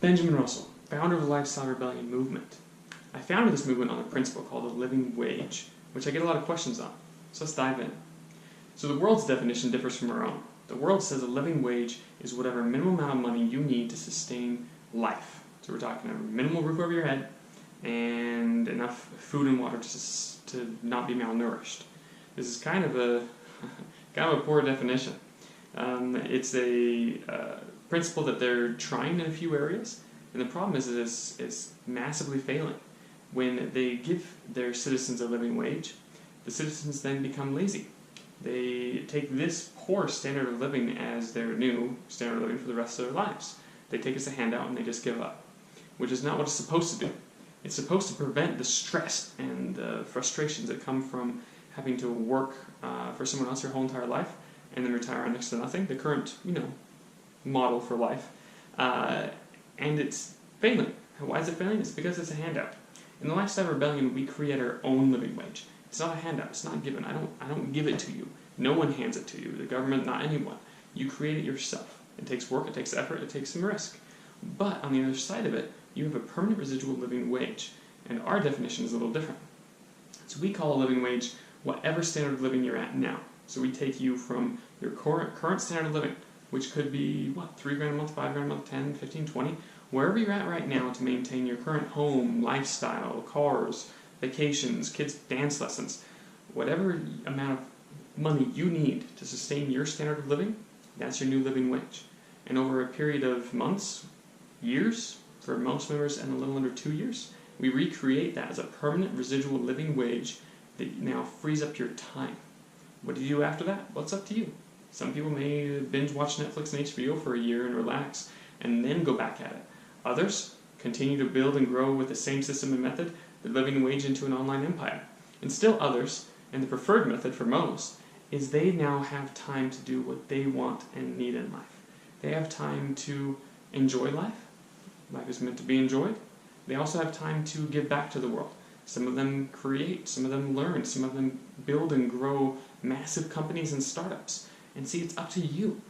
Benjamin Russell, founder of the Lifestyle Rebellion movement. I founded this movement on a principle called the living wage, which I get a lot of questions on. So let's dive in. So the world's definition differs from our own. The world says a living wage is whatever minimum amount of money you need to sustain life. So we're talking a minimal roof over your head and enough food and water to not be malnourished. This is kind of a poor definition. It's a principle that they're trying in a few areas, and the problem is it's massively failing. When they give their citizens a living wage, the citizens then become lazy. They take this poor standard of living as their new standard of living for the rest of their lives. They take it as a handout and they just give up, which is not what it's supposed to do. It's supposed to prevent the stress and the frustrations that come from having to work for someone else your whole entire life and then retire on next to nothing, the current, model for life. And it's failing. Why is it failing? It's because it's a handout. In the Lifestyle Rebellion, we create our own living wage. It's not a handout. It's not given. I don't give it to you. No one hands it to you. The government, not anyone. You create it yourself. It takes work, it takes effort, it takes some risk. But on the other side of it, you have a permanent residual living wage. And our definition is a little different. So we call a living wage whatever standard of living you're at now. So we take you from your current standard of living, which could be, $3,000 a month, $5,000 a month, 10, 15, 20, wherever you're at right now to maintain your current home, lifestyle, cars, vacations, kids' dance lessons, whatever amount of money you need to sustain your standard of living, that's your new living wage. And over a period of months, years, for most members, and a little under 2 years, we recreate that as a permanent residual living wage that now frees up your time. What do you do after that? Well, it's up to you. Some people may binge watch Netflix and HBO for a year and relax, and then go back at it. Others continue to build and grow with the same system and method, the living wage into an online empire. And still others, and the preferred method for most, is they now have time to do what they want and need in life. They have time to enjoy life. Life is meant to be enjoyed. They also have time to give back to the world. Some of them create, some of them learn, some of them build and grow massive companies and startups. And see, it's up to you.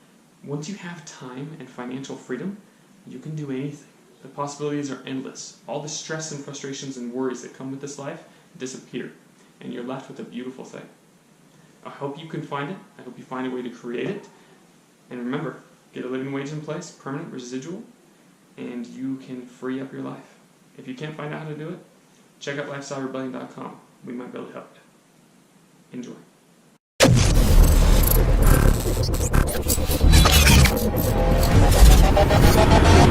Once you have time and financial freedom, you can do anything. The possibilities are endless. All the stress and frustrations and worries that come with this life disappear, and you're left with a beautiful thing. I hope you can find it. I hope you find a way to create it. And remember, get a living wage in place, permanent, residual, and you can free up your life. If you can't find out how to do it, check out lifestylerebellion.com. We might be able to help you. Enjoy. Thank you.